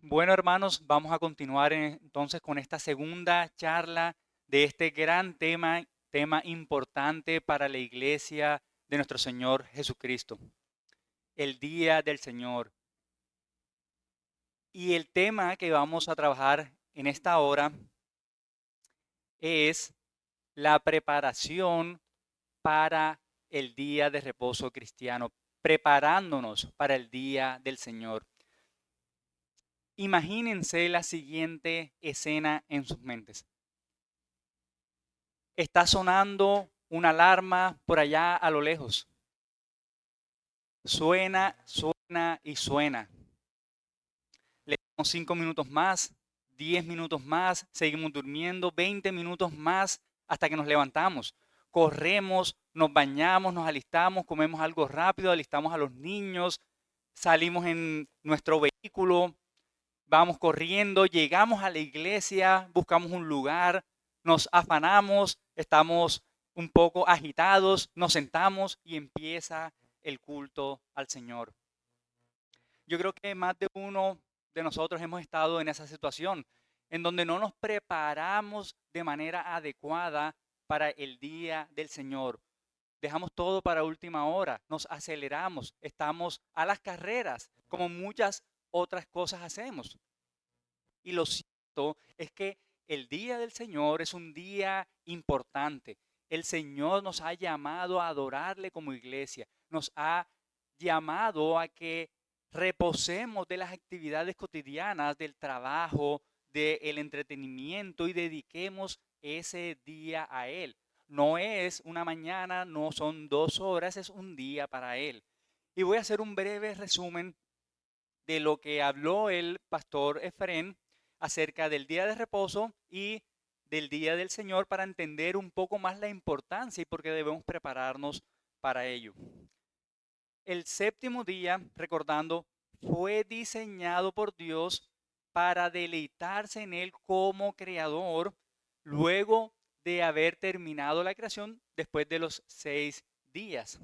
Bueno, hermanos, vamos a continuar entonces con esta segunda charla de este gran tema importante para la iglesia de nuestro Señor Jesucristo, el Día del Señor. Y el tema que vamos a trabajar en esta hora es la preparación para el día de reposo cristiano, preparándonos para el Día del Señor. Imagínense la siguiente escena en sus mentes. Está sonando una alarma por allá a lo lejos. Suena, suena y suena. Le damos 5 minutos más, 10 minutos más, seguimos durmiendo, 20 minutos más hasta que nos levantamos. Corremos, nos bañamos, nos alistamos, comemos algo rápido, alistamos a los niños, salimos en nuestro vehículo, vamos corriendo, llegamos a la iglesia, buscamos un lugar, nos afanamos, estamos un poco agitados, nos sentamos y empieza el culto al Señor. Yo creo que más de uno de nosotros hemos estado en esa situación, en donde no nos preparamos de manera adecuada para el día del Señor. Dejamos todo para última hora, nos aceleramos, estamos a las carreras, como muchas otras cosas hacemos. Y lo cierto es que el día del Señor es un día importante. El Señor nos ha llamado a adorarle como iglesia. Nos ha llamado a que reposemos de las actividades cotidianas, del trabajo, del entretenimiento y dediquemos ese día a Él. No es una mañana, no son 2 horas, es un día para Él. Y voy a hacer un breve resumen de lo que habló el pastor Efrén acerca del día de reposo y del día del Señor para entender un poco más la importancia y por qué debemos prepararnos para ello. El séptimo día, recordando, fue diseñado por Dios para deleitarse en Él como creador luego de haber terminado la creación después de los 6 días.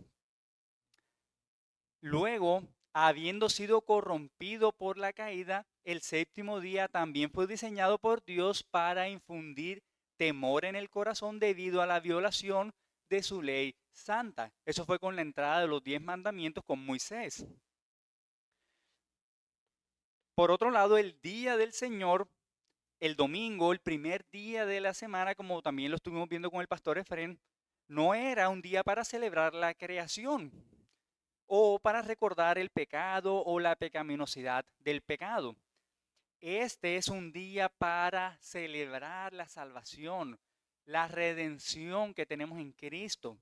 Luego, habiendo sido corrompido por la caída, el séptimo día también fue diseñado por Dios para infundir temor en el corazón debido a la violación de su ley santa. Eso fue con la entrada de los 10 mandamientos con Moisés. Por otro lado, el día del Señor, el domingo, el primer día de la semana, como también lo estuvimos viendo con el pastor Efrén, no era un día para celebrar la creación o para recordar el pecado o la pecaminosidad del pecado. Este es un día para celebrar la salvación, la redención que tenemos en Cristo,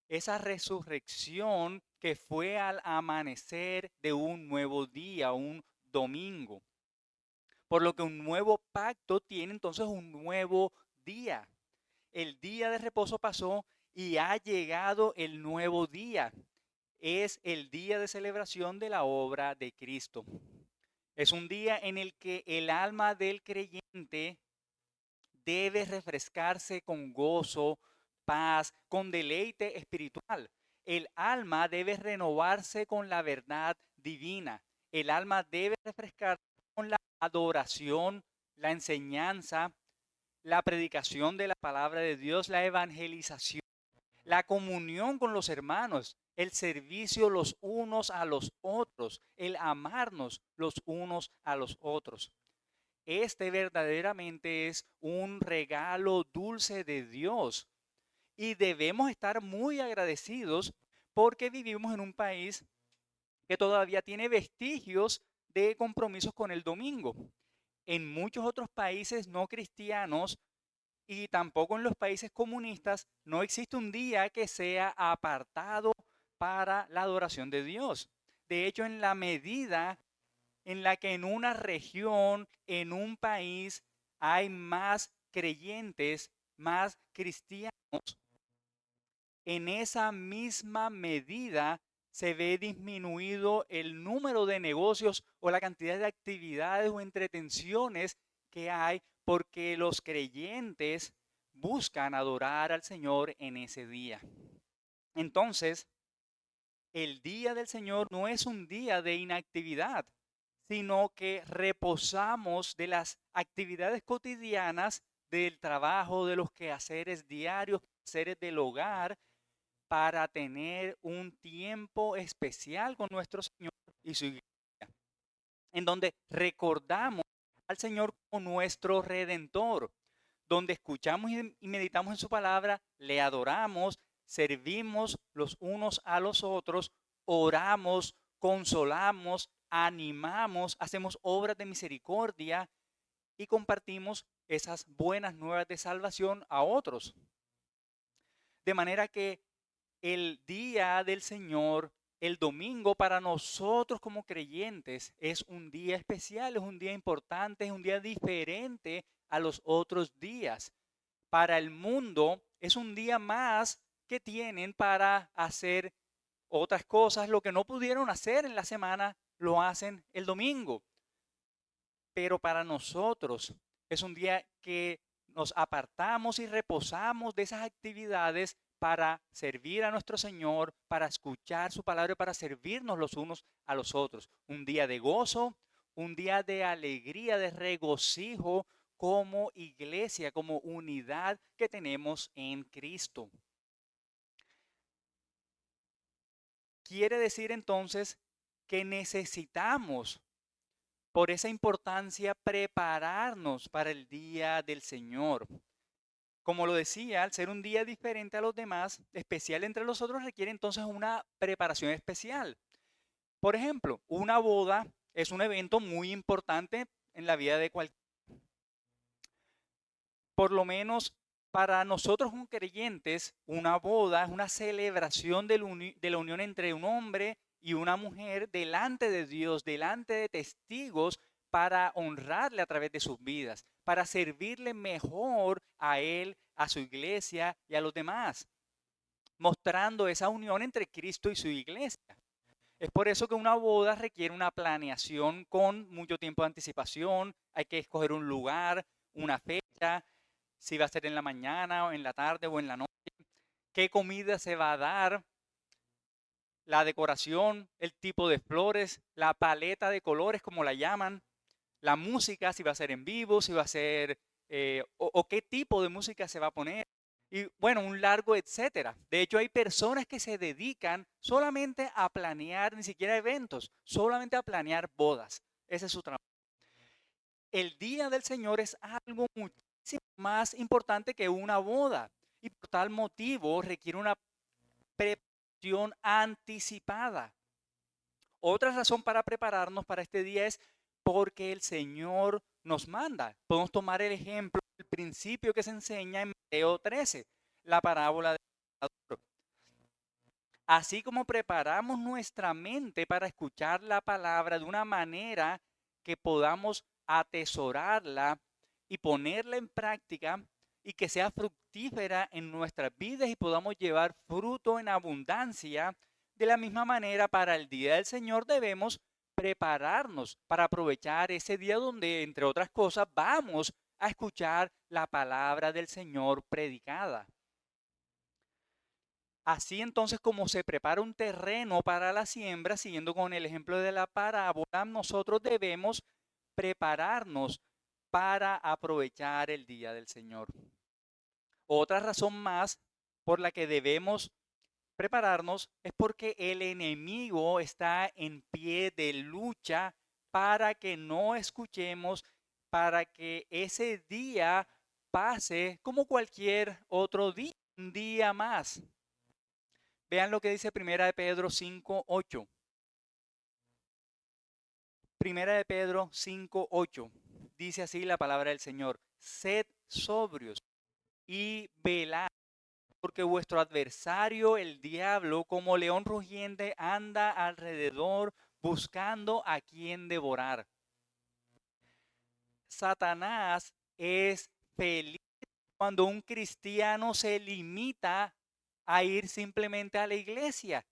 esa resurrección que fue al amanecer de un nuevo día, un domingo. Por lo que un nuevo pacto tiene entonces un nuevo día. El día de reposo pasó y ha llegado el nuevo día. Es el día de celebración de la obra de Cristo. Es un día en el que el alma del creyente debe refrescarse con gozo, paz, con deleite espiritual. El alma debe renovarse con la verdad divina. El alma debe refrescarse con la adoración, la enseñanza, la predicación de la palabra de Dios, la evangelización, la comunión con los hermanos, el servicio los unos a los otros, el amarnos los unos a los otros. Este verdaderamente es un regalo dulce de Dios y debemos estar muy agradecidos porque vivimos en un país que todavía tiene vestigios de compromisos con el domingo. En muchos otros países no cristianos y tampoco en los países comunistas no existe un día que sea apartado para la adoración de Dios. De hecho, en la medida en la que en una región, en un país, hay más creyentes, más cristianos, en esa misma medida se ve disminuido el número de negocios o la cantidad de actividades o entretenciones que hay porque los creyentes buscan adorar al Señor en ese día. Entonces, el día del Señor no es un día de inactividad, sino que reposamos de las actividades cotidianas, del trabajo, de los quehaceres diarios, quehaceres del hogar, para tener un tiempo especial con nuestro Señor y su iglesia, en donde recordamos al Señor como nuestro Redentor, donde escuchamos y meditamos en su palabra, le adoramos, servimos los unos a los otros, oramos, consolamos, animamos, hacemos obras de misericordia y compartimos esas buenas nuevas de salvación a otros. De manera que el día del Señor, el domingo para nosotros como creyentes es un día especial, es un día importante, es un día diferente a los otros días. Para el mundo es un día más que tienen para hacer otras cosas. Lo que no pudieron hacer en la semana lo hacen el domingo. Pero para nosotros es un día que nos apartamos y reposamos de esas actividades para servir a nuestro Señor, para escuchar su palabra y para servirnos los unos a los otros. Un día de gozo, un día de alegría, de regocijo como iglesia, como unidad que tenemos en Cristo. Quiere decir entonces que necesitamos, por esa importancia, prepararnos para el día del Señor. Como lo decía, al ser un día diferente a los demás, especial entre los otros, requiere entonces una preparación especial. Por ejemplo, una boda es un evento muy importante en la vida de cualquier. Por lo menos para nosotros como creyentes, una boda es una celebración de la unión entre un hombre y una mujer delante de Dios, delante de testigos, para honrarle a través de sus vidas, para servirle mejor a Él, a su iglesia y a los demás, mostrando esa unión entre Cristo y su iglesia. Es por eso que una boda requiere una planeación con mucho tiempo de anticipación. Hay que escoger un lugar, una fecha, si va a ser en la mañana o en la tarde o en la noche, qué comida se va a dar, la decoración, el tipo de flores, la paleta de colores, como la llaman, la música, si va a ser en vivo, si va a ser, o qué tipo de música se va a poner. Y bueno, un largo etcétera. De hecho, hay personas que se dedican solamente a planear, ni siquiera eventos, solamente a planear bodas. Ese es su trabajo. El día del Señor es algo muchísimo más importante que una boda. Y por tal motivo requiere una preparación anticipada. Otra razón para prepararnos para este día es porque el Señor nos manda. Podemos tomar el ejemplo, el principio que se enseña en Mateo 13, la parábola del sembrador. Así como preparamos nuestra mente para escuchar la palabra de una manera que podamos atesorarla y ponerla en práctica y que sea fructífera en nuestras vidas y podamos llevar fruto en abundancia, de la misma manera para el día del Señor debemos prepararnos para aprovechar ese día donde, entre otras cosas, vamos a escuchar la palabra del Señor predicada. Así entonces, como se prepara un terreno para la siembra, siguiendo con el ejemplo de la parábola, nosotros debemos prepararnos para aprovechar el día del Señor. Otra razón más por la que debemos prepararnos es porque el enemigo está en pie de lucha para que no escuchemos, para que ese día pase como cualquier otro día, un día más. Vean lo que dice Primera de Pedro 5:8. Primera de Pedro 5:8. Dice así la palabra del Señor: sed sobrios y velad, porque vuestro adversario, el diablo, como león rugiente, anda alrededor buscando a quien devorar. Satanás es feliz cuando un cristiano se limita a ir simplemente a la iglesia,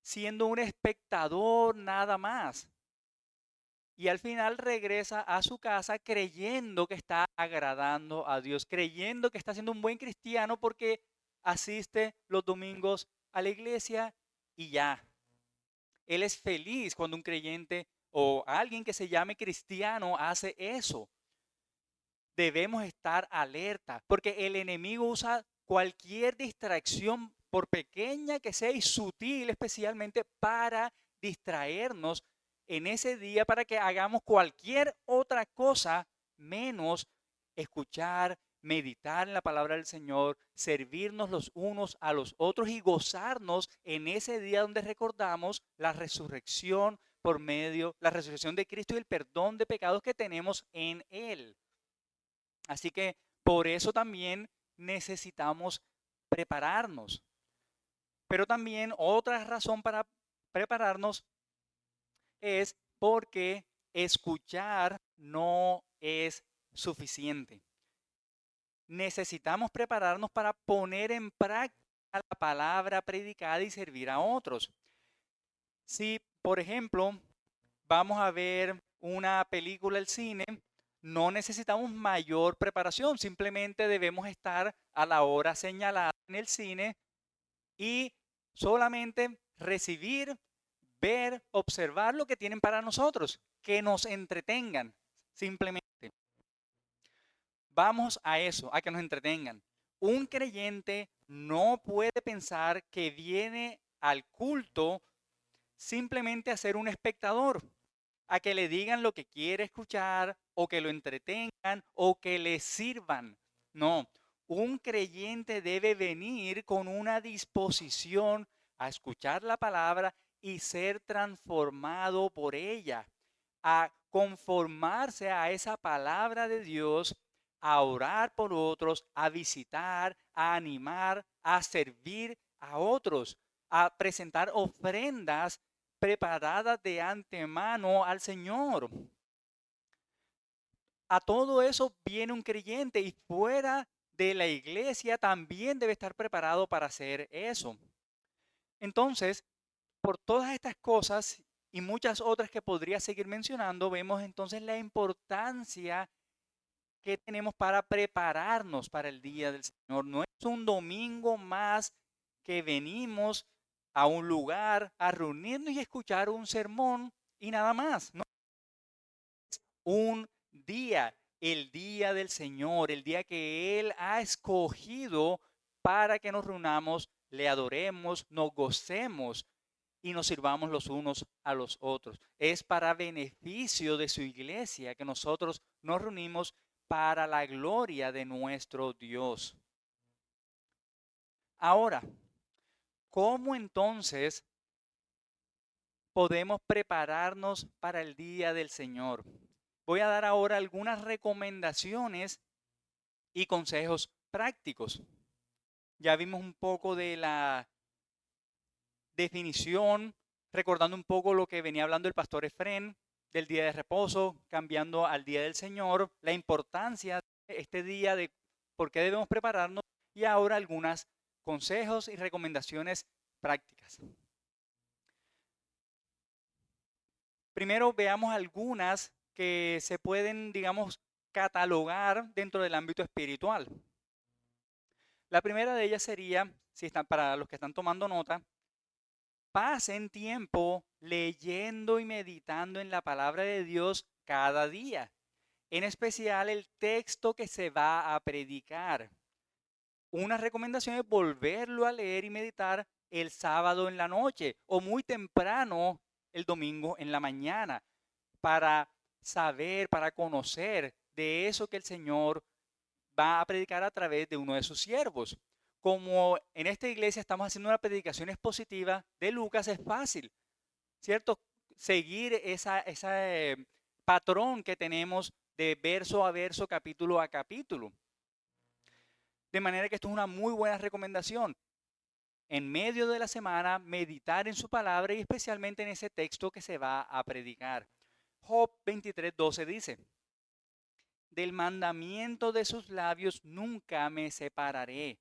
siendo un espectador nada más. Y al final regresa a su casa creyendo que está agradando a Dios, creyendo que está siendo un buen cristiano porque asiste los domingos a la iglesia y ya. Él es feliz cuando un creyente o alguien que se llame cristiano hace eso. Debemos estar alerta, porque el enemigo usa cualquier distracción, por pequeña que sea y sutil especialmente, para distraernos en ese día, para que hagamos cualquier otra cosa menos escuchar, meditar en la palabra del Señor, servirnos los unos a los otros y gozarnos en ese día donde recordamos la resurrección por medio, la resurrección de Cristo y el perdón de pecados que tenemos en Él. Así que por eso también necesitamos prepararnos. Pero también otra razón para prepararnos es porque escuchar no es suficiente. Necesitamos prepararnos para poner en práctica la palabra predicada y servir a otros. Si, por ejemplo, vamos a ver una película al cine, no necesitamos mayor preparación, simplemente debemos estar a la hora señalada en el cine y solamente recibir, ver, observar lo que tienen para nosotros, que nos entretengan, simplemente. Vamos a eso, a que nos entretengan. Un creyente no puede pensar que viene al culto simplemente a ser un espectador, a que le digan lo que quiere escuchar o que lo entretengan o que le sirvan. No, un creyente debe venir con una disposición a escuchar la palabra y ser transformado por ella, a conformarse a esa palabra de Dios, a orar por otros, a visitar, a animar, a servir a otros, a presentar ofrendas preparadas de antemano al Señor. A todo eso viene un creyente y fuera de la iglesia también debe estar preparado para hacer eso. Entonces, por todas estas cosas y muchas otras que podría seguir mencionando, vemos entonces la importancia que tenemos para prepararnos para el día del Señor. No es un domingo más que venimos a un lugar a reunirnos y escuchar un sermón y nada más. No, un día, el día del Señor, el día que Él ha escogido para que nos reunamos, le adoremos, nos gocemos y nos sirvamos los unos a los otros. Es para beneficio de su iglesia que nosotros nos reunimos para la gloria de nuestro Dios. Ahora, ¿cómo entonces podemos prepararnos para el día del Señor? Voy a dar ahora algunas recomendaciones y consejos prácticos. Ya vimos un poco de la definición, recordando un poco lo que venía hablando el pastor Efrén del día de reposo, cambiando al día del Señor, la importancia de este día, de por qué debemos prepararnos y ahora algunos consejos y recomendaciones prácticas. Primero veamos algunas que se pueden, digamos, catalogar dentro del ámbito espiritual. La primera de ellas sería, si están, para los que están tomando nota, pasen tiempo leyendo y meditando en la palabra de Dios cada día, en especial el texto que se va a predicar. Una recomendación es volverlo a leer y meditar el sábado en la noche o muy temprano el domingo en la mañana para saber, para conocer de eso que el Señor va a predicar a través de uno de sus siervos. Como en esta iglesia estamos haciendo una predicación expositiva de Lucas, es fácil, ¿cierto? Seguir ese patrón que tenemos de verso a verso, capítulo a capítulo. De manera que esto es una muy buena recomendación. En medio de la semana, meditar en su palabra y especialmente en ese texto que se va a predicar. Job 23:12 dice: del mandamiento de sus labios nunca me separaré.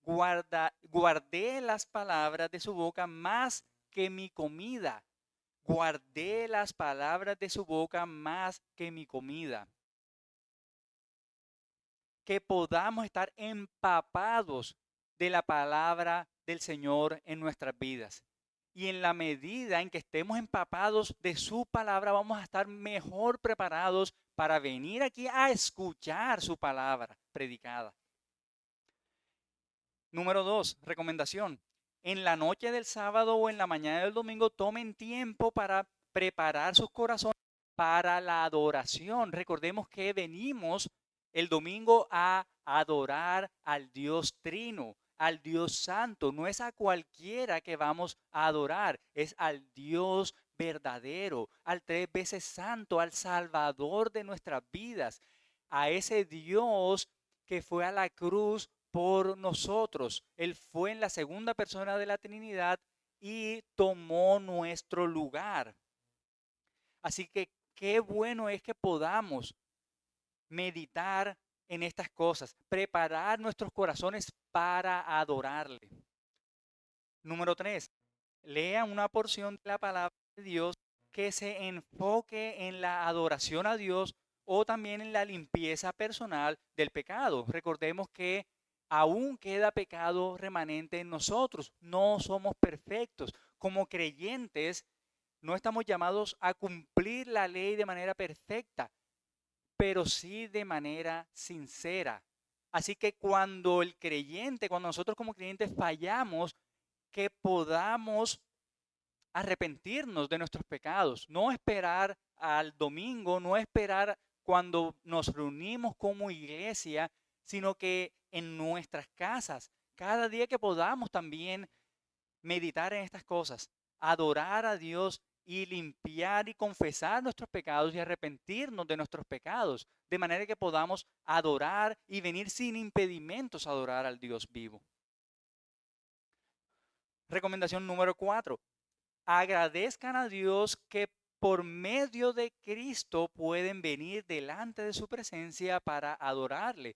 Guardé las palabras de su boca más que mi comida. Guardé las palabras de su boca más que mi comida. Que podamos estar empapados de la palabra del Señor en nuestras vidas. Y en la medida en que estemos empapados de su palabra, vamos a estar mejor preparados para venir aquí a escuchar su palabra predicada. Número 2, recomendación. En la noche del sábado o en la mañana del domingo, tomen tiempo para preparar sus corazones para la adoración. Recordemos que venimos el domingo a adorar al Dios Trino, al Dios Santo. No es a cualquiera que vamos a adorar, es al Dios verdadero, al 3 veces santo, al Salvador de nuestras vidas, a ese Dios que fue a la cruz por nosotros. Él fue en la segunda persona de la Trinidad y tomó nuestro lugar. Así que qué bueno es que podamos meditar en estas cosas, preparar nuestros corazones para adorarle. Número 3, lea una porción de la palabra de Dios que se enfoque en la adoración a Dios o también en la limpieza personal del pecado. Recordemos que aún queda pecado remanente en nosotros, no somos perfectos. Como creyentes, no estamos llamados a cumplir la ley de manera perfecta, pero sí de manera sincera. Así que cuando nosotros como creyentes fallamos, que podamos arrepentirnos de nuestros pecados, no esperar al domingo, no esperar cuando nos reunimos como iglesia, sino que en nuestras casas, cada día que podamos también meditar en estas cosas, adorar a Dios y limpiar y confesar nuestros pecados y arrepentirnos de nuestros pecados, de manera que podamos adorar y venir sin impedimentos a adorar al Dios vivo. Recomendación número 4. Agradezcan a Dios que por medio de Cristo pueden venir delante de su presencia para adorarle.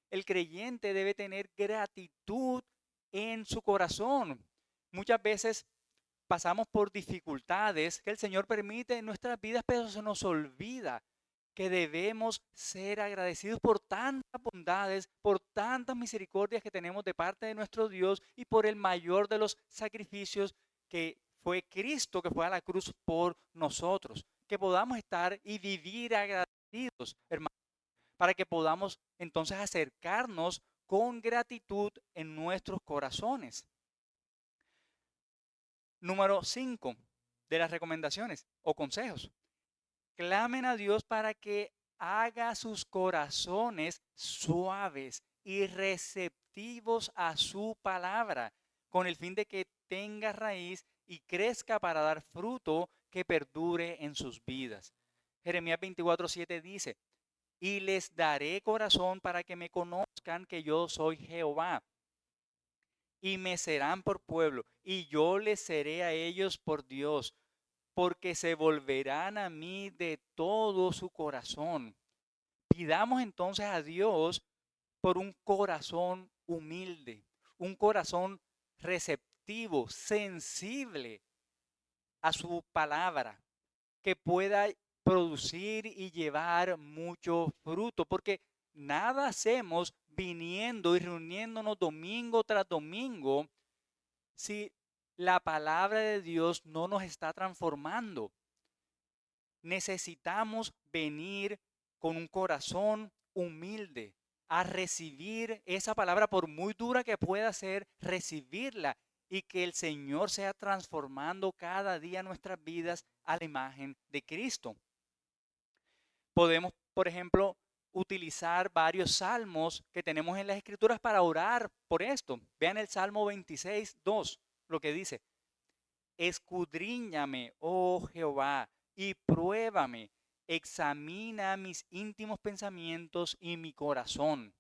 El creyente debe tener gratitud en su corazón. Muchas veces pasamos por dificultades que el Señor permite en nuestras vidas, pero se nos olvida que debemos ser agradecidos por tantas bondades, por tantas misericordias que tenemos de parte de nuestro Dios y por el mayor de los sacrificios que fue Cristo, que fue a la cruz por nosotros. Que podamos estar y vivir agradecidos, hermanos, para que podamos entonces acercarnos con gratitud en nuestros corazones. Número 5 de las recomendaciones o consejos. Clamen a Dios para que haga sus corazones suaves y receptivos a su palabra, con el fin de que tenga raíz y crezca para dar fruto que perdure en sus vidas. Jeremías 24:7 dice, y les daré corazón para que me conozcan que yo soy Jehová, y me serán por pueblo, y yo les seré a ellos por Dios, porque se volverán a mí de todo su corazón. Pidamos entonces a Dios por un corazón humilde, un corazón receptivo, sensible a su palabra, que pueda producir y llevar mucho fruto, porque nada hacemos viniendo y reuniéndonos domingo tras domingo si la palabra de Dios no nos está transformando. Necesitamos venir con un corazón humilde a recibir esa palabra, por muy dura que pueda ser, recibirla y que el Señor sea transformando cada día nuestras vidas a la imagen de Cristo. Podemos, por ejemplo, utilizar varios salmos que tenemos en las Escrituras para orar por esto. Vean el Salmo 26:2, lo que dice: escudriñame, oh Jehová, y pruébame, examina mis íntimos pensamientos y mi corazón.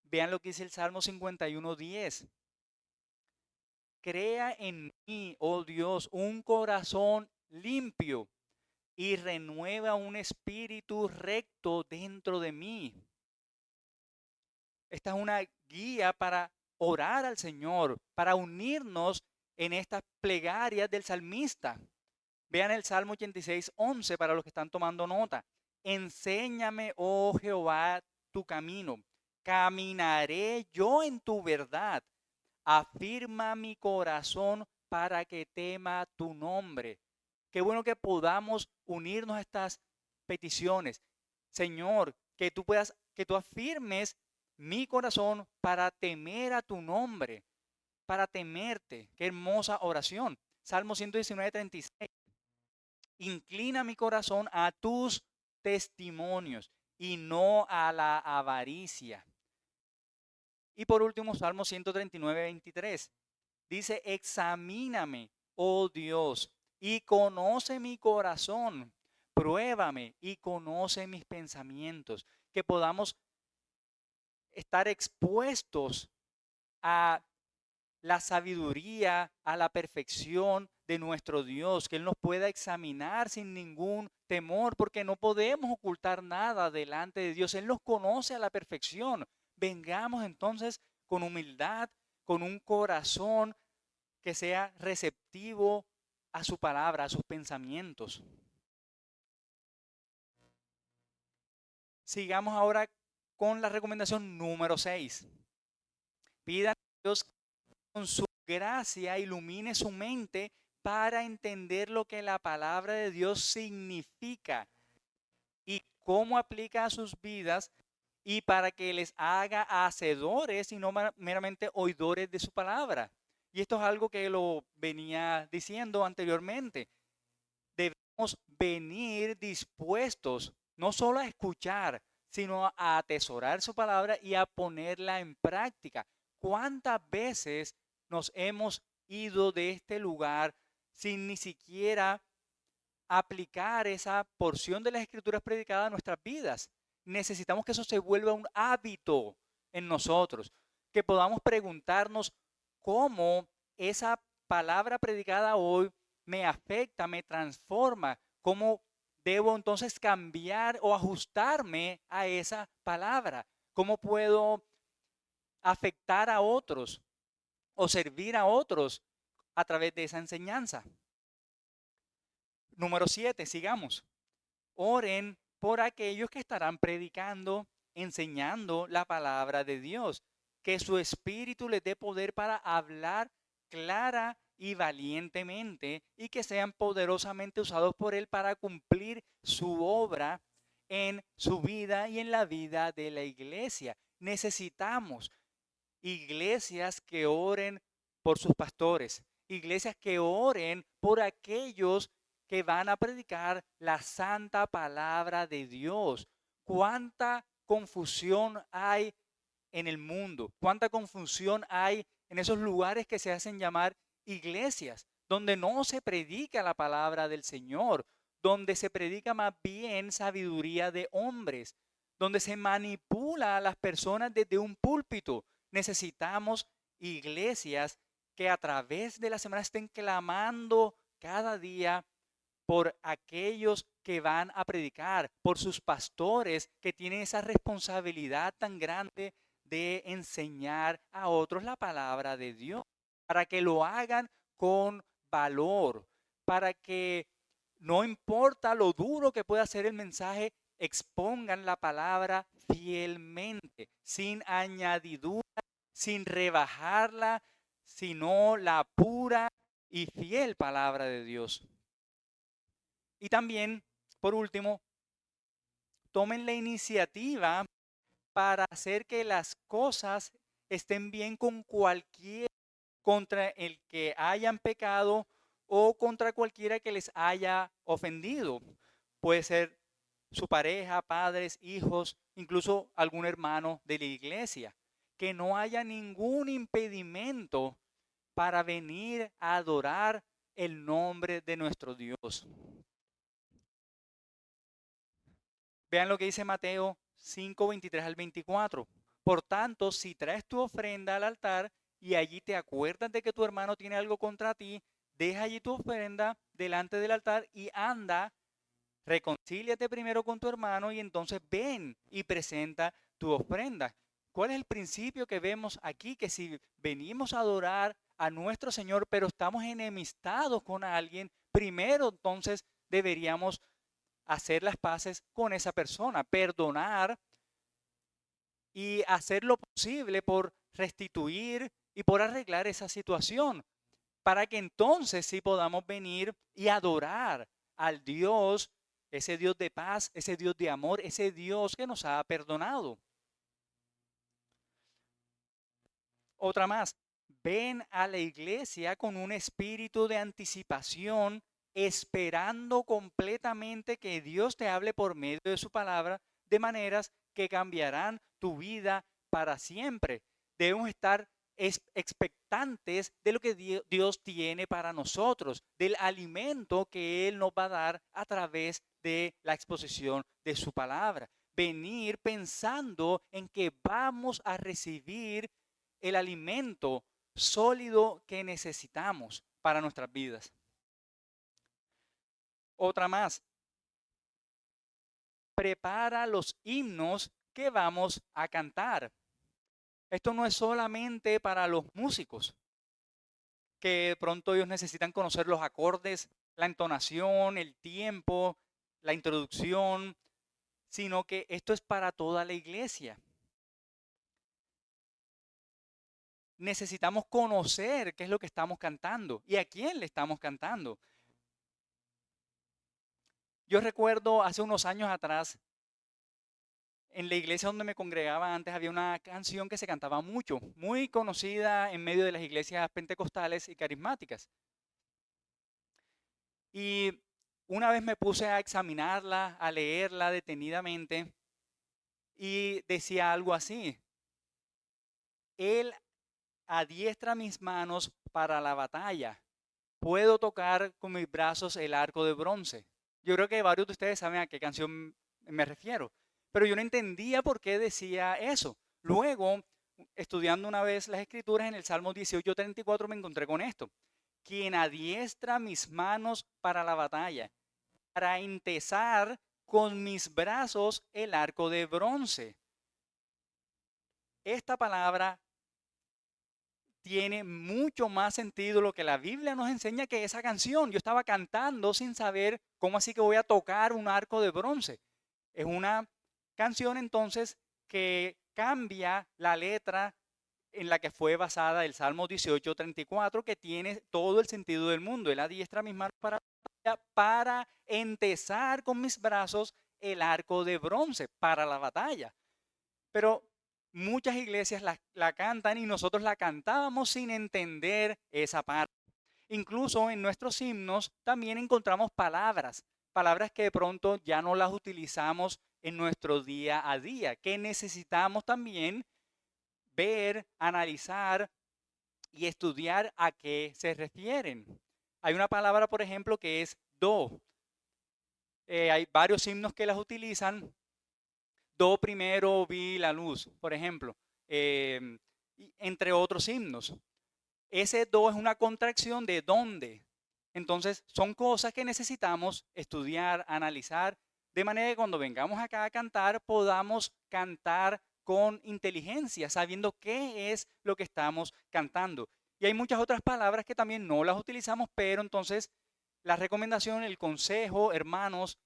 Vean lo que dice el Salmo 51:10. Crea en mí, oh Dios, un corazón limpio y renueva un espíritu recto dentro de mí. Esta es una guía para orar al Señor, para unirnos en estas plegarias del salmista. Vean el Salmo 86:11 para los que están tomando nota. Enséñame, oh Jehová, tu camino. Caminaré yo en tu verdad. Afirma mi corazón para que tema tu nombre. Qué bueno que podamos unirnos a estas peticiones. Señor, que tú afirmes mi corazón para temer a tu nombre, para temerte. Qué hermosa oración. Salmo 119:36. Inclina mi corazón a tus testimonios y no a la avaricia. Y por último, Salmo 139:23. Dice, examíname, oh Dios, y conoce mi corazón. Pruébame y conoce mis pensamientos. Que podamos estar expuestos a la sabiduría, a la perfección de nuestro Dios, que Él nos pueda examinar sin ningún temor, porque no podemos ocultar nada delante de Dios. Él nos conoce a la perfección. Vengamos entonces con humildad, con un corazón que sea receptivo a su palabra, a sus pensamientos. Sigamos ahora con la recomendación número 6. Pidan a Dios que con su gracia ilumine su mente para entender lo que la palabra de Dios significa y cómo aplica a sus vidas, y para que les haga hacedores y no meramente oidores de su palabra. Y esto es algo que lo venía diciendo anteriormente. Debemos venir dispuestos no solo a escuchar, sino a atesorar su palabra y a ponerla en práctica. ¿Cuántas veces nos hemos ido de este lugar sin ni siquiera aplicar esa porción de las escrituras predicadas a nuestras vidas? Necesitamos que eso se vuelva un hábito en nosotros, que podamos preguntarnos cómo esa palabra predicada hoy me afecta, me transforma, cómo debo entonces cambiar o ajustarme a esa palabra, cómo puedo afectar a otros o servir a otros a través de esa enseñanza. Número 7, sigamos. Oren por aquellos que estarán predicando, enseñando la palabra de Dios. Que su espíritu les dé poder para hablar clara y valientemente, y que sean poderosamente usados por Él para cumplir su obra en su vida y en la vida de la iglesia. Necesitamos iglesias que oren por sus pastores, iglesias que oren por aquellos que van a predicar la santa palabra de Dios. ¿Cuánta confusión hay en el mundo? ¿Cuánta confusión hay en esos lugares que se hacen llamar iglesias, donde no se predica la palabra del Señor, donde se predica más bien sabiduría de hombres, donde se manipula a las personas desde un púlpito? Necesitamos iglesias que a través de la semana estén clamando cada día por aquellos que van a predicar, por sus pastores que tienen esa responsabilidad tan grande de enseñar a otros la palabra de Dios, para que lo hagan con valor, para que no importa lo duro que pueda ser el mensaje, expongan la palabra fielmente, sin añadidura, sin rebajarla, sino la pura y fiel palabra de Dios. Y también, por último, tomen la iniciativa para hacer que las cosas estén bien con cualquier contra el que hayan pecado o contra cualquiera que les haya ofendido. Puede ser su pareja, padres, hijos, incluso algún hermano de la iglesia. Que no haya ningún impedimento para venir a adorar el nombre de nuestro Dios. Vean lo que dice Mateo 5, 23 al 24. Por tanto, si traes tu ofrenda al altar y allí te acuerdas de que tu hermano tiene algo contra ti, deja allí tu ofrenda delante del altar y anda, reconcíliate primero con tu hermano y entonces ven y presenta tu ofrenda. ¿Cuál es el principio que vemos aquí? Que si venimos a adorar a nuestro Señor, pero estamos enemistados con alguien, primero entonces deberíamos hacer las paces con esa persona, perdonar y hacer lo posible por restituir y por arreglar esa situación, para que entonces sí podamos venir y adorar al Dios, ese Dios de paz, ese Dios de amor, ese Dios que nos ha perdonado. Otra más, ven a la iglesia con un espíritu de anticipación, esperando completamente que Dios te hable por medio de su palabra, de maneras que cambiarán tu vida para siempre. Debemos estar expectantes de lo que Dios tiene para nosotros, del alimento que Él nos va a dar a través de la exposición de su palabra. Venir pensando en que vamos a recibir el alimento sólido que necesitamos para nuestras vidas. Otra más, prepara los himnos que vamos a cantar. Esto no es solamente para los músicos, que de pronto ellos necesitan conocer los acordes, la entonación, el tiempo, la introducción, sino que esto es para toda la iglesia. Necesitamos conocer qué es lo que estamos cantando y a quién le estamos cantando. Yo recuerdo hace unos años atrás, en la iglesia donde me congregaba antes, había una canción que se cantaba mucho, muy conocida en medio de las iglesias pentecostales y carismáticas. Y una vez me puse a examinarla, a leerla detenidamente, y decía algo así: Él adiestra mis manos para la batalla. Puedo tocar con mis brazos el arco de bronce. Yo creo que varios de ustedes saben a qué canción me refiero, pero yo no entendía por qué decía eso. Luego, estudiando una vez las escrituras en el Salmo 18:34, me encontré con esto: quien adiestra mis manos para la batalla, para entesar con mis brazos el arco de bronce. Esta palabra tiene mucho más sentido lo que la Biblia nos enseña que esa canción. Yo estaba cantando sin saber cómo así que voy a tocar un arco de bronce. Es una canción entonces que cambia la letra en la que fue basada el Salmo 18:34, que tiene todo el sentido del mundo. Él adiestra mis manos para entesar con mis brazos el arco de bronce para la batalla. Pero muchas iglesias la cantan y nosotros la cantábamos sin entender esa parte. Incluso en nuestros himnos también encontramos palabras que de pronto ya no las utilizamos en nuestro día a día, que necesitamos también ver, analizar y estudiar a qué se refieren. Hay una palabra, por ejemplo, que es do. Hay varios himnos que las utilizan. Do primero vi la luz, por ejemplo, entre otros himnos. Ese do es una contracción de dónde. Entonces, son cosas que necesitamos estudiar, analizar, de manera que cuando vengamos acá a cantar, podamos cantar con inteligencia, sabiendo qué es lo que estamos cantando. Y hay muchas otras palabras que también no las utilizamos, pero entonces la recomendación, el consejo, hermanos,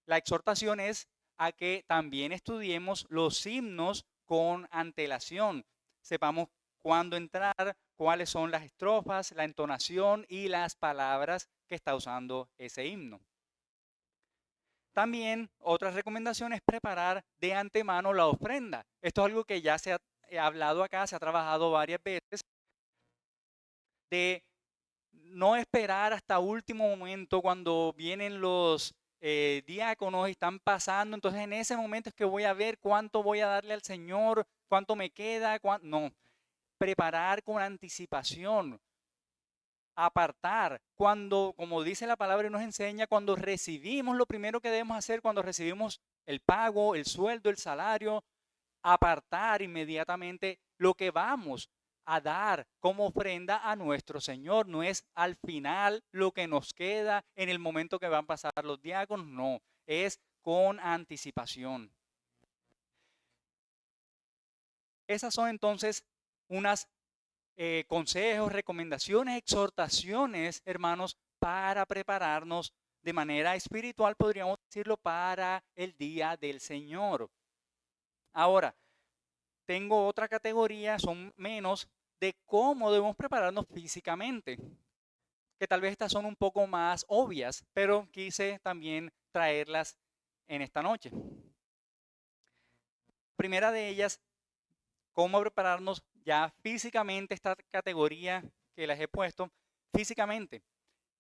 la exhortación es a que también estudiemos los himnos con antelación. Sepamos cuándo entrar, cuáles son las estrofas, la entonación y las palabras que está usando ese himno. También otra recomendación es preparar de antemano la ofrenda. Esto es algo que ya se ha hablado acá, se ha trabajado varias veces, de no esperar hasta último momento cuando vienen los diáconos y están pasando. Entonces en ese momento es que voy a ver cuánto voy a darle al Señor, cuánto me queda. No, preparar con anticipación, apartar. Cuando, como dice la palabra y nos enseña, cuando recibimos, lo primero que debemos hacer cuando recibimos el pago, el sueldo, el salario, apartar inmediatamente lo que vamos a dar como ofrenda a nuestro Señor. No es al final lo que nos queda en el momento que van a pasar los diáconos, no, es con anticipación. Esas son entonces unas consejos, recomendaciones, exhortaciones, hermanos, para prepararnos de manera espiritual, podríamos decirlo, para el día del Señor. Ahora, tengo otra categoría, son menos, de cómo debemos prepararnos físicamente. que tal vez estas son un poco más obvias, pero quise también traerlas en esta noche. Primera de ellas, cómo prepararnos ya físicamente, esta categoría que les he puesto, físicamente.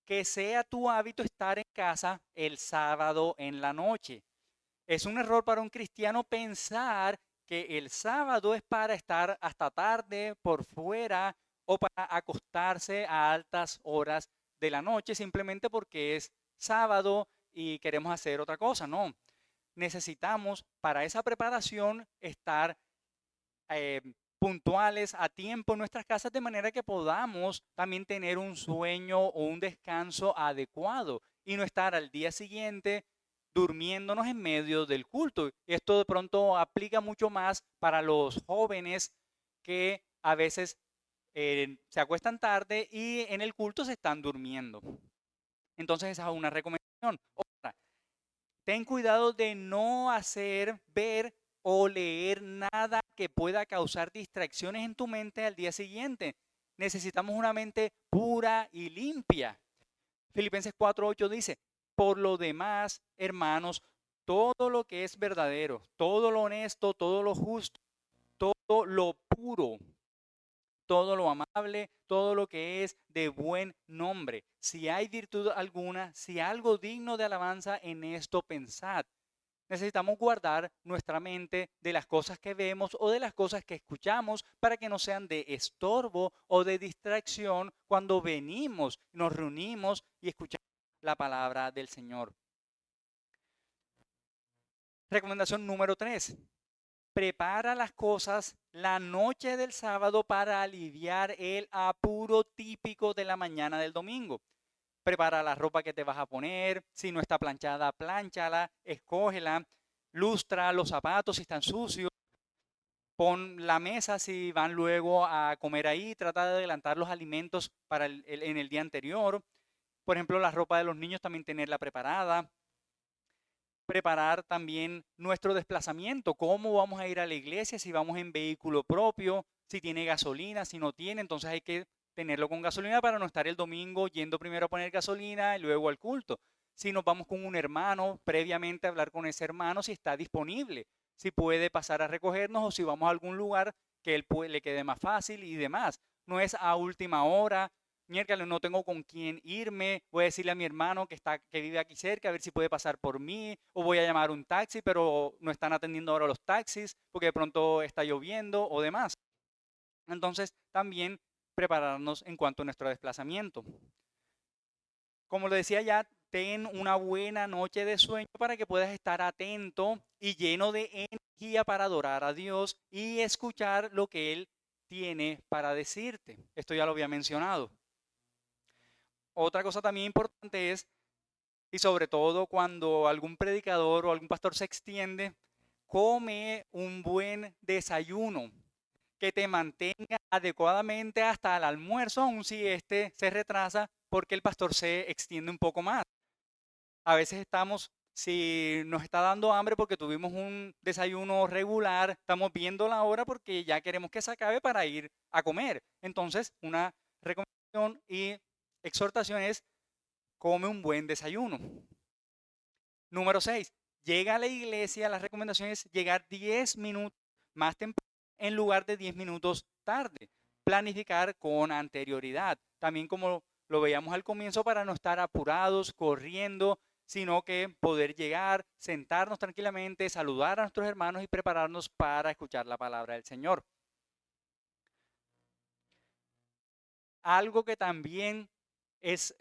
Que sea tu hábito estar en casa el sábado en la noche. Es un error para un cristiano pensar que el sábado es para estar hasta tarde por fuera o para acostarse a altas horas de la noche simplemente porque es sábado y queremos hacer otra cosa. No, necesitamos para esa preparación estar eh, puntuales a tiempo en nuestras casas de manera que podamos también tener un sueño o un descanso adecuado y no estar al día siguiente durmiéndonos en medio del culto. Esto de pronto aplica mucho más para los jóvenes que a veces se acuestan tarde y en el culto se están durmiendo. Entonces esa es una recomendación. Otra, ten cuidado de no hacer, ver o leer nada que pueda causar distracciones en tu mente al día siguiente. Necesitamos una mente pura y limpia. Filipenses 4:8 dice, por lo demás, hermanos, todo lo que es verdadero, todo lo honesto, todo lo justo, todo lo puro, todo lo amable, todo lo que es de buen nombre. Si hay virtud alguna, si algo digno de alabanza, en esto pensad. Necesitamos guardar nuestra mente de las cosas que vemos o de las cosas que escuchamos para que no sean de estorbo o de distracción cuando venimos, nos reunimos y escuchamos la palabra del Señor. Recomendación número 3. Prepara las cosas la noche del sábado para aliviar el apuro típico de la mañana del domingo. Prepara la ropa que te vas a poner, si no está planchada, plánchala, escógela, lustra los zapatos si están sucios, pon la mesa si van luego a comer ahí, trata de adelantar los alimentos para en el día anterior. Por ejemplo, la ropa de los niños también tenerla preparada. Preparar también nuestro desplazamiento, cómo vamos a ir a la iglesia, si vamos en vehículo propio, si tiene gasolina, si no tiene, entonces hay que tenerlo con gasolina para no estar el domingo yendo primero a poner gasolina y luego al culto. Si nos vamos con un hermano, previamente hablar con ese hermano si está disponible, si puede pasar a recogernos o si vamos a algún lugar que él le quede más fácil y demás. No es a última hora, miércoles no tengo con quién irme, voy a decirle a mi hermano que vive aquí cerca a ver si puede pasar por mí, o voy a llamar un taxi, pero no están atendiendo ahora los taxis porque de pronto está lloviendo o demás. Entonces, también prepararnos en cuanto a nuestro desplazamiento. Como lo decía ya, ten una buena noche de sueño para que puedas estar atento y lleno de energía para adorar a Dios y escuchar lo que Él tiene para decirte. Esto ya lo había mencionado. Otra cosa también importante es, y sobre todo cuando algún predicador o algún pastor se extiende, come un buen desayuno que te mantenga adecuadamente hasta el almuerzo, aun si este se retrasa porque el pastor se extiende un poco más. A veces estamos, si nos está dando hambre porque tuvimos un desayuno regular, estamos viendo la hora porque ya queremos que se acabe para ir a comer. Entonces, una recomendación y exhortación es come un buen desayuno. Número 6, llega a la iglesia, la recomendación es llegar 10 minutos más temprano en lugar de 10 minutos tarde. Planificar con anterioridad. También como lo veíamos al comienzo para no estar apurados, corriendo, sino que poder llegar, sentarnos tranquilamente, saludar a nuestros hermanos y prepararnos para escuchar la palabra del Señor. Algo que también es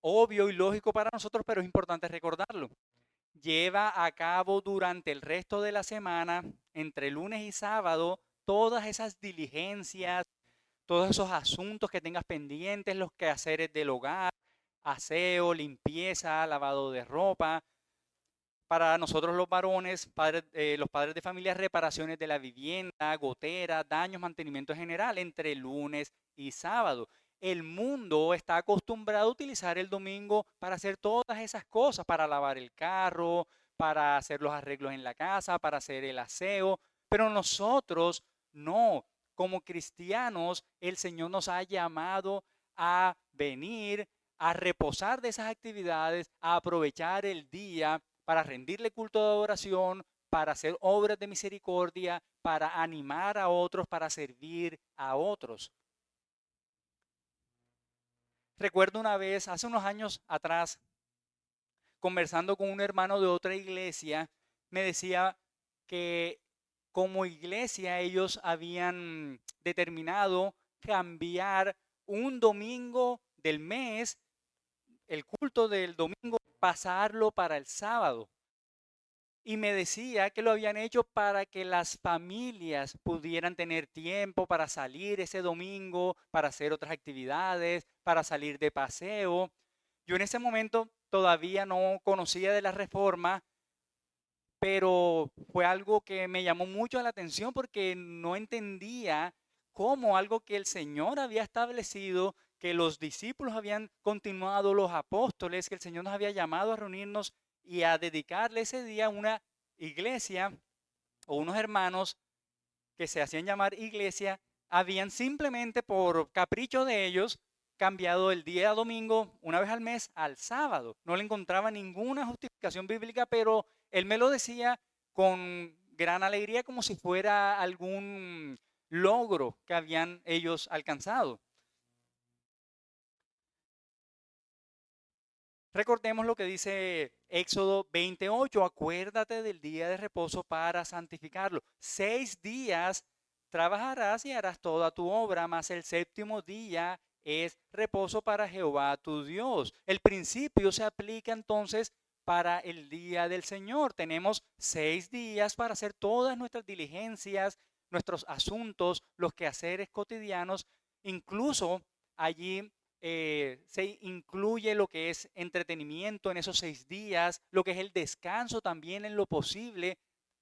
obvio y lógico para nosotros, pero es importante recordarlo. Lleva a cabo durante el resto de la semana, entre lunes y sábado, todas esas diligencias, todos esos asuntos que tengas pendientes, los quehaceres del hogar, aseo, limpieza, lavado de ropa. Para nosotros los varones, los padres de familia, reparaciones de la vivienda, goteras, daños, mantenimiento general entre lunes y sábado. El mundo está acostumbrado a utilizar el domingo para hacer todas esas cosas, para lavar el carro, para hacer los arreglos en la casa, para hacer el aseo, pero nosotros no. Como cristianos, el Señor nos ha llamado a venir a reposar de esas actividades, a aprovechar el día para rendirle culto de adoración, para hacer obras de misericordia, para animar a otros, para servir a otros. Recuerdo una vez, hace unos años atrás, conversando con un hermano de otra iglesia, me decía que como iglesia ellos habían determinado cambiar un domingo del mes, el culto del domingo, pasarlo para el sábado. Y me decía que lo habían hecho para que las familias pudieran tener tiempo para salir ese domingo, para hacer otras actividades, para salir de paseo. Yo en ese momento todavía no conocía de la reforma, pero fue algo que me llamó mucho la atención porque no entendía cómo algo que el Señor había establecido, que los discípulos habían continuado, los apóstoles, que el Señor nos había llamado a reunirnos y a dedicarle ese día a una iglesia o unos hermanos que se hacían llamar iglesia, habían simplemente por capricho de ellos cambiado el día domingo una vez al mes al sábado. No le encontraba ninguna justificación bíblica, pero él me lo decía con gran alegría como si fuera algún logro que habían ellos alcanzado. Recordemos lo que dice Éxodo 28, acuérdate del día de reposo para santificarlo. 6 días trabajarás y harás toda tu obra, mas el séptimo día es reposo para Jehová tu Dios. El principio se aplica entonces para el día del Señor. Tenemos 6 días para hacer todas nuestras diligencias, nuestros asuntos, los quehaceres cotidianos, incluso allí se incluye lo que es entretenimiento en esos 6 días, lo que es el descanso también en lo posible,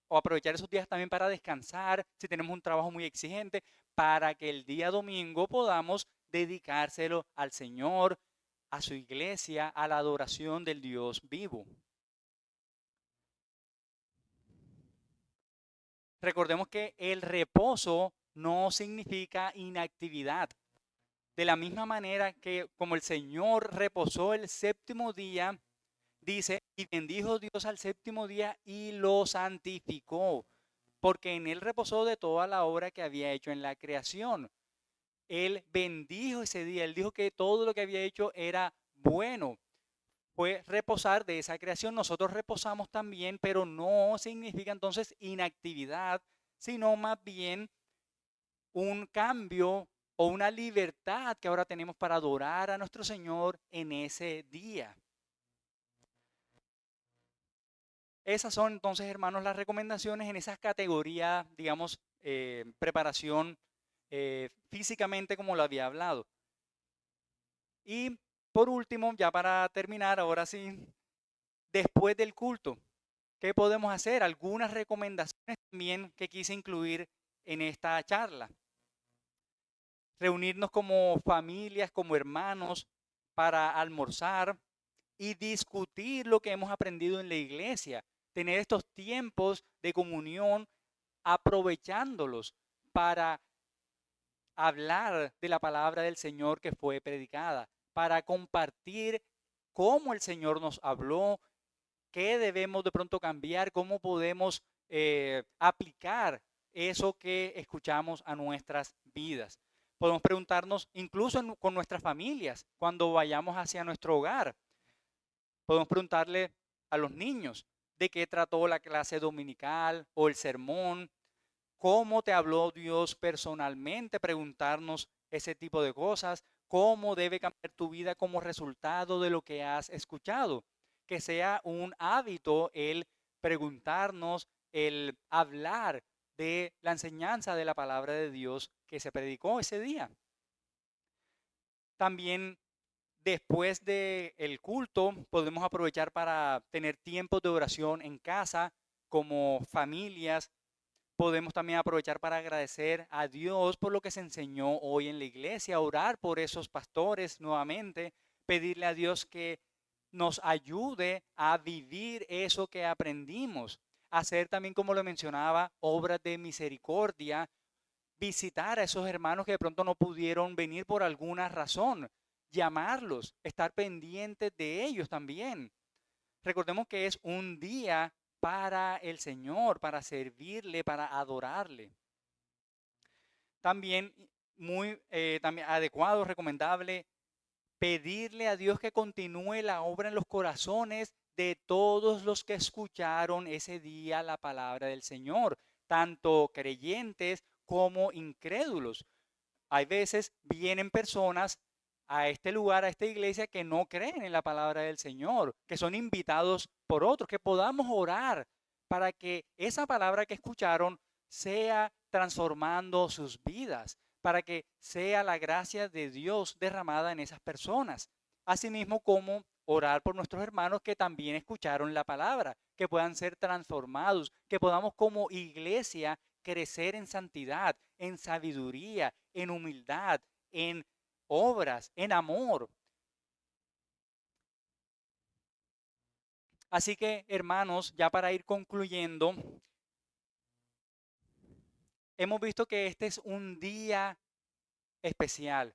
o aprovechar esos días también para descansar, si tenemos un trabajo muy exigente, para que el día domingo podamos dedicárselo al Señor, a su iglesia, a la adoración del Dios vivo. Recordemos que el reposo no significa inactividad. De la misma manera que como el Señor reposó el séptimo día, dice, y bendijo Dios al séptimo día y lo santificó, porque en él reposó de toda la obra que había hecho en la creación. Él bendijo ese día, él dijo que todo lo que había hecho era bueno. Fue reposar de esa creación. Nosotros reposamos también, pero no significa entonces inactividad, sino más bien un cambio o una libertad que ahora tenemos para adorar a nuestro Señor en ese día. Esas son entonces, hermanos, las recomendaciones en esas categorías, digamos, preparación físicamente como lo había hablado. Y por último, ya para terminar, ahora sí, después del culto, ¿qué podemos hacer? Algunas recomendaciones también que quise incluir en esta charla. Reunirnos como familias, como hermanos, para almorzar y discutir lo que hemos aprendido en la iglesia. Tener estos tiempos de comunión, aprovechándolos para hablar de la palabra del Señor que fue predicada, para compartir cómo el Señor nos habló, qué debemos de pronto cambiar, cómo podemos aplicar eso que escuchamos a nuestras vidas. Podemos preguntarnos incluso con nuestras familias, cuando vayamos hacia nuestro hogar. Podemos preguntarle a los niños de qué trató la clase dominical o el sermón, cómo te habló Dios personalmente, preguntarnos ese tipo de cosas, cómo debe cambiar tu vida como resultado de lo que has escuchado. Que sea un hábito el preguntarnos, el hablar de la enseñanza de la palabra de Dios que se predicó ese día. También después del culto podemos aprovechar para tener tiempos de oración en casa como familias. Podemos también aprovechar para agradecer a Dios por lo que se enseñó hoy en la iglesia, orar por esos pastores nuevamente, pedirle a Dios que nos ayude a vivir eso que aprendimos, hacer también, como lo mencionaba, obras de misericordia, visitar a esos hermanos que de pronto no pudieron venir por alguna razón, llamarlos, estar pendientes de ellos también. Recordemos que es un día para el Señor, para servirle, para adorarle. También también adecuado, recomendable, pedirle a Dios que continúe la obra en los corazones de todos los que escucharon ese día la palabra del Señor, tanto creyentes como incrédulos. Hay veces vienen personas a este lugar, a esta iglesia, que no creen en la palabra del Señor, que son invitados por otros, que podamos orar para que esa palabra que escucharon sea transformando sus vidas, para que sea la gracia de Dios derramada en esas personas. Asimismo, como orar por nuestros hermanos que también escucharon la palabra, que puedan ser transformados, que podamos como iglesia crecer en santidad, en sabiduría, en humildad, en obras, en amor. Así que, hermanos, ya para ir concluyendo, hemos visto que este es un día especial,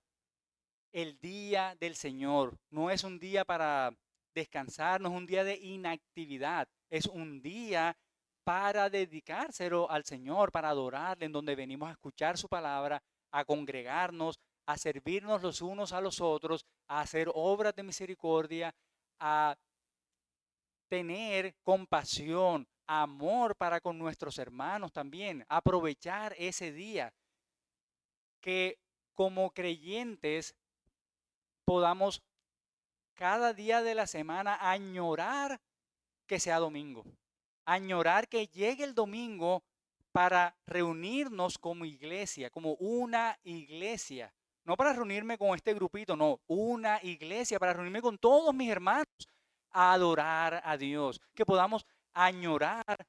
el día del Señor. No es un día para descansar, no es un día de inactividad, es un día para dedicárselo al Señor, para adorarle, en donde venimos a escuchar su palabra, a congregarnos, a servirnos los unos a los otros, a hacer obras de misericordia, a tener compasión, amor para con nuestros hermanos también, aprovechar ese día, que como creyentes podamos cada día de la semana añorar que sea domingo, añorar que llegue el domingo para reunirnos como iglesia, como una iglesia. No para reunirme con este grupito, no, una iglesia, para reunirme con todos mis hermanos a adorar a Dios. Que podamos añorar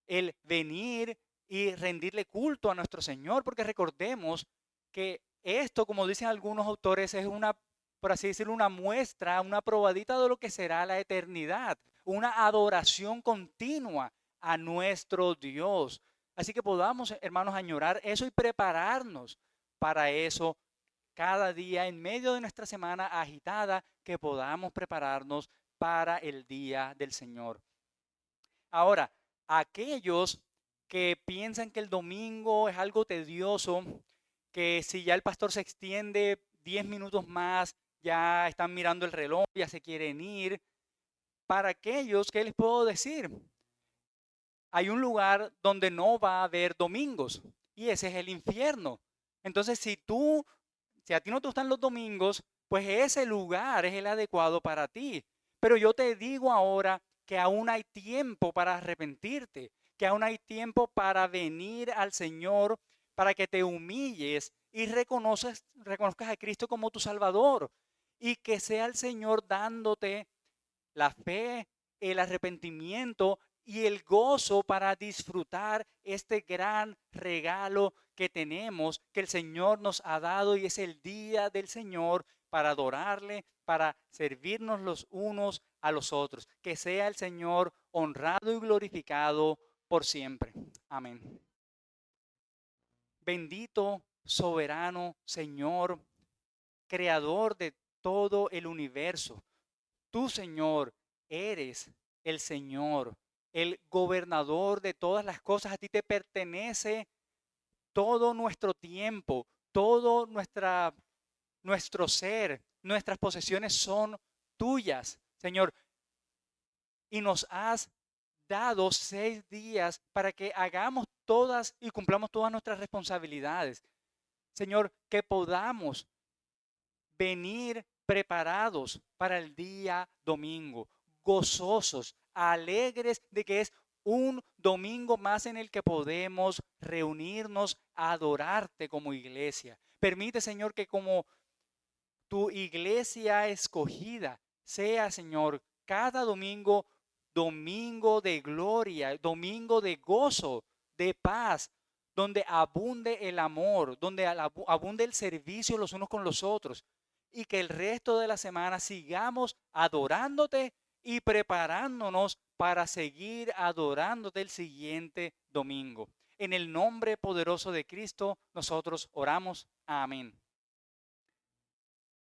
el venir y rendirle culto a nuestro Señor, porque recordemos que esto, como dicen algunos autores, es una, por así decirlo, una muestra, una probadita de lo que será la eternidad, una adoración continua a nuestro Dios. Así que podamos, hermanos, añorar eso y prepararnos para eso cada día en medio de nuestra semana agitada, que podamos prepararnos para el día del Señor. Ahora, aquellos que piensan que el domingo es algo tedioso, que si ya el pastor se extiende 10 minutos más, ya están mirando el reloj, ya se quieren ir. Para aquellos, ¿qué les puedo decir? Hay un lugar donde no va a haber domingos y ese es el infierno. Entonces, si a ti no te gustan los domingos, pues ese lugar es el adecuado para ti. Pero yo te digo ahora que aún hay tiempo para arrepentirte, que aún hay tiempo para venir al Señor, para que te humilles y reconozcas a Cristo como tu Salvador, y que sea el Señor dándote la fe, el arrepentimiento y el gozo para disfrutar este gran regalo que tenemos, que el Señor nos ha dado, y es el día del Señor para adorarle, para servirnos los unos a los otros. Que sea el Señor honrado y glorificado por siempre. Amén. Bendito, soberano Señor, creador de todo el universo. Tú, Señor, eres el Señor, el gobernador de todas las cosas. A ti te pertenece todo nuestro tiempo, todo nuestro ser, nuestras posesiones son tuyas, Señor. Y nos has dado 6 días para que hagamos todas y cumplamos todas nuestras responsabilidades. Señor, que podamos venir preparados para el día domingo, gozosos, alegres de que es un domingo más en el que podemos reunirnos a adorarte como iglesia. Permite, Señor, que como tu iglesia escogida sea, Señor, cada domingo, domingo de gloria, domingo de gozo, de paz, donde abunde el amor, donde abunde el servicio los unos con los otros, y que el resto de la semana sigamos adorándote y preparándonos para seguir adorándote el siguiente domingo. En el nombre poderoso de Cristo, nosotros oramos. Amén.